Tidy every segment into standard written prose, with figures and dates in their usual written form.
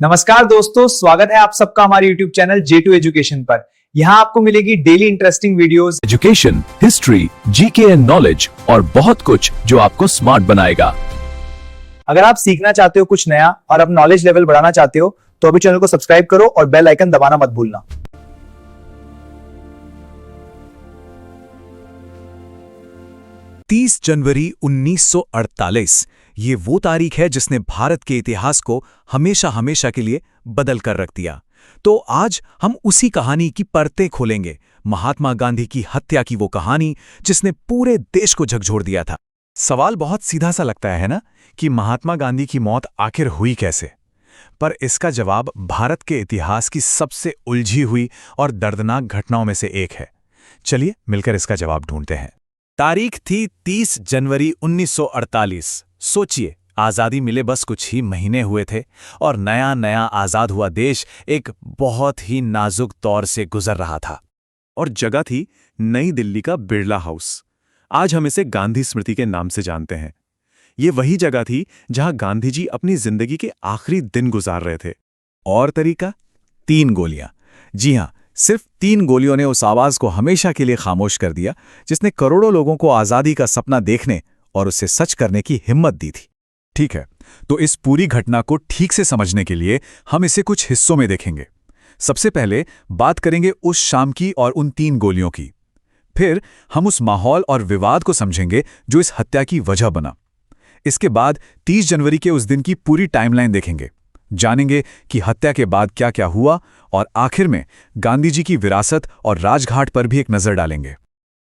नमस्कार दोस्तों, स्वागत है आप सबका हमारे YouTube चैनल J2 एजुकेशन पर। यहाँ आपको मिलेगी daily interesting videos, education, history, GK and knowledge और बहुत कुछ जो आपको स्मार्ट बनाएगा। अगर आप सीखना चाहते हो कुछ नया और अपना नॉलेज लेवल बढ़ाना चाहते हो तो अभी चैनल को सब्सक्राइब करो और बेल आइकन दबाना मत भूलना। 30 जनवरी 1948 ये वो तारीख है जिसने भारत के इतिहास को हमेशा हमेशा के लिए बदल कर रख दिया। तो आज हम उसी कहानी की परतें खोलेंगे, महात्मा गांधी की हत्या की वो कहानी जिसने पूरे देश को झकझोर दिया था। सवाल बहुत सीधा सा लगता है ना कि महात्मा गांधी की मौत आखिर हुई कैसे? पर इसका जवाब भारत के इतिहास की सबसे उलझी हुई और दर्दनाक घटनाओं में से एक है। चलिए मिलकर इसका जवाब ढूंढते हैं। तारीख थी 30 जनवरी 1948। सोचिए, आज़ादी मिले बस कुछ ही महीने हुए थे और नया नया आज़ाद हुआ देश एक बहुत ही नाजुक दौर से गुजर रहा था। और जगह थी नई दिल्ली का बिरला हाउस। आज हम इसे गांधी स्मृति के नाम से जानते हैं। ये वही जगह थी जहां गांधी जी अपनी जिंदगी के आखिरी दिन गुजार रहे थे। और तरीका? 3 गोलियां। जी हां, सिर्फ 3 गोलियों ने उस आवाज को हमेशा के लिए खामोश कर दिया जिसने करोड़ों लोगों को आज़ादी का सपना देखने और उसे सच करने की हिम्मत दी थी। ठीक है, तो इस पूरी घटना को ठीक से समझने के लिए हम इसे कुछ हिस्सों में देखेंगे। सबसे पहले बात करेंगे उस शाम की और उन 3 गोलियों की। फिर हम उस माहौल और विवाद को समझेंगे जो इस हत्या की वजह बना। इसके बाद 30 जनवरी के उस दिन की पूरी टाइमलाइन देखेंगे, जानेंगे कि हत्या के बाद क्या क्या हुआ और आखिर में गांधी जी की विरासत और राजघाट पर भी एक नजर डालेंगे।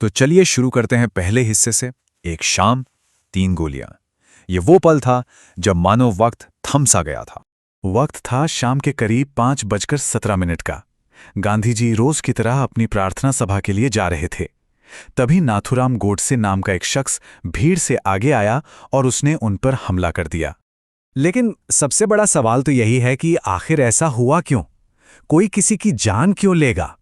तो चलिए शुरू करते हैं पहले हिस्से से। एक शाम, 3 गोलियां। ये वो पल था जब मानो वक्त थम सा गया था। वक्त था शाम के करीब 5:17 का। गांधी जी रोज की तरह अपनी प्रार्थना सभा के लिए जा रहे थे। तभी नाथूराम गोडसे नाम का एक शख्स भीड़ से आगे आया और उसने उन पर हमला कर दिया। लेकिन सबसे बड़ा सवाल तो यही है कि आखिर ऐसा हुआ क्यों? कोई किसी की जान क्यों लेगा?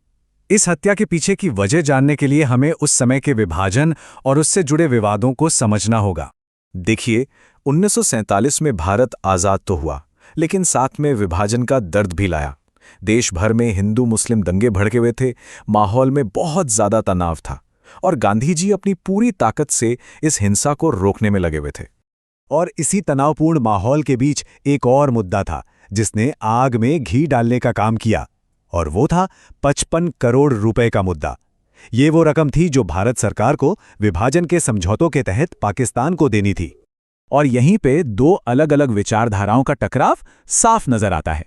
इस हत्या के पीछे की वजह जानने के लिए हमें उस समय के विभाजन और उससे जुड़े विवादों को समझना होगा। देखिए, 1947 में भारत आज़ाद तो हुआ, लेकिन साथ में विभाजन का दर्द भी लाया। देश भर में हिंदू मुस्लिम दंगे भड़के हुए थे, माहौल में बहुत ज्यादा तनाव था और गांधी जी अपनी पूरी ताकत से इस हिंसा को रोकने में लगे हुए थे। और इसी तनावपूर्ण माहौल के बीच एक और मुद्दा था जिसने आग में घी डालने का काम किया, और वो था 55 करोड़ रुपए का मुद्दा। ये वो रकम थी जो भारत सरकार को विभाजन के समझौतों के तहत पाकिस्तान को देनी थी। और यहीं पे 2 अलग अलग विचारधाराओं का टकराव साफ नजर आता है।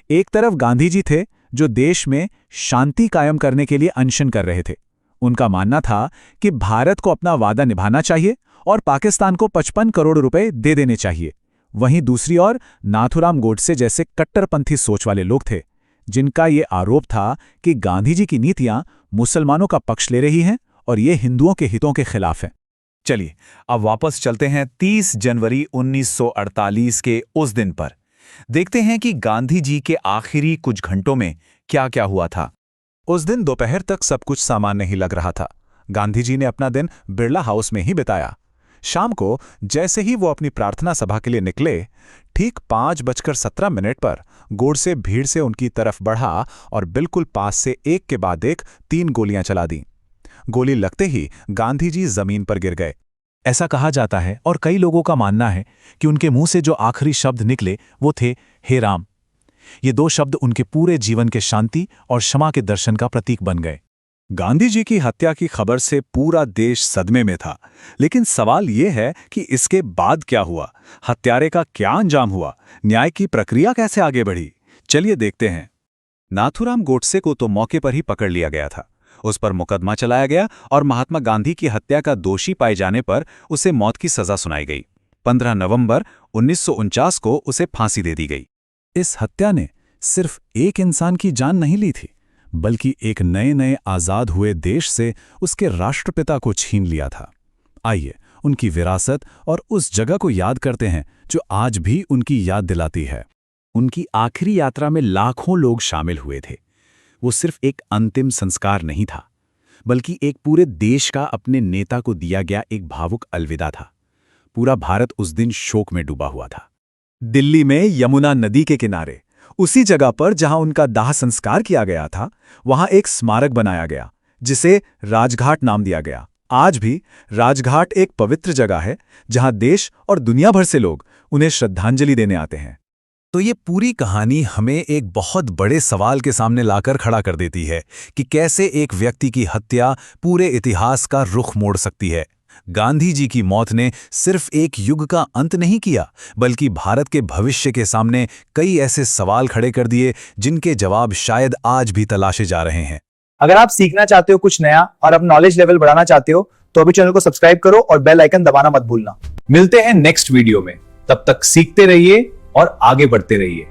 एक तरफ गांधी जी थे जो देश में शांति कायम करने के लिए अनशन कर रहे थे। उनका मानना था कि भारत को अपना वादा निभाना चाहिए और पाकिस्तान को 55 करोड़ रुपए दे देने चाहिए। वहीं दूसरी ओर नाथूराम गोडसे जैसे कट्टरपंथी सोच वाले लोग थे जिनका ये आरोप था कि गांधी जी की नीतियां मुसलमानों का पक्ष ले रही हैं और ये हिंदुओं के हितों के खिलाफ हैं। चलिए अब वापस चलते हैं 30 जनवरी 1948 के उस दिन पर। देखते हैं कि गांधी जी के आखिरी कुछ घंटों में क्या क्या हुआ था। उस दिन दोपहर तक सब कुछ सामान्य ही लग रहा था। गांधी जी ने अपना दिन बिरला हाउस में ही बिताया। शाम को जैसे ही वो अपनी प्रार्थना सभा के लिए निकले, ठीक 5:17 पर गोडसे भीड़ से उनकी तरफ बढ़ा और बिल्कुल पास से एक के बाद एक 3 गोलियां चला दी। गोली लगते ही गांधी जी जमीन पर गिर गए। ऐसा कहा जाता है और कई लोगों का मानना है कि उनके मुंह से जो आखिरी शब्द निकले वो थे, हे राम। ये 2 शब्द उनके पूरे जीवन के शांति और क्षमा के दर्शन का प्रतीक बन गए। गांधी जी की हत्या की खबर से पूरा देश सदमे में था, लेकिन सवाल यह है कि इसके बाद क्या हुआ? हत्यारे का क्या अंजाम हुआ? न्याय की प्रक्रिया कैसे आगे बढ़ी? चलिए देखते हैं। नाथूराम गोडसे को तो मौके पर ही पकड़ लिया गया था। उस पर मुकदमा चलाया गया और महात्मा गांधी की हत्या का दोषी पाए जाने पर उसे मौत की सजा सुनाई गई। 15 नवंबर 1949 को उसे फांसी दे दी गई। इस हत्या ने सिर्फ एक इंसान की जान नहीं ली थी, बल्कि एक नए नए आज़ाद हुए देश से उसके राष्ट्रपिता को छीन लिया था। आइए उनकी विरासत और उस जगह को याद करते हैं जो आज भी उनकी याद दिलाती है। उनकी आखिरी यात्रा में लाखों लोग शामिल हुए थे। वो सिर्फ एक अंतिम संस्कार नहीं था, बल्कि एक पूरे देश का अपने नेता को दिया गया एक भावुक अलविदा था। पूरा भारत उस दिन शोक में डूबा हुआ था। दिल्ली में यमुना नदी के किनारे उसी जगह पर जहां उनका दाह संस्कार किया गया था, वहां एक स्मारक बनाया गया, जिसे राजघाट नाम दिया गया। आज भी राजघाट एक पवित्र जगह है जहां देश और दुनिया भर से लोग उन्हें श्रद्धांजलि देने आते हैं। तो ये पूरी कहानी हमें एक बहुत बड़े सवाल के सामने लाकर खड़ा कर देती है कि कैसे एक व्यक्ति की हत्या पूरे इतिहास का रुख मोड़ सकती है। गांधी जी की मौत ने सिर्फ एक युग का अंत नहीं किया, बल्कि भारत के भविष्य के सामने कई ऐसे सवाल खड़े कर दिए जिनके जवाब शायद आज भी तलाशे जा रहे हैं। अगर आप सीखना चाहते हो कुछ नया और अपना नॉलेज लेवल बढ़ाना चाहते हो तो अभी चैनल को सब्सक्राइब करो और बेल आइकन दबाना मत भूलना। मिलते हैं नेक्स्ट वीडियो में, तब तक सीखते रहिए और आगे बढ़ते रहिए।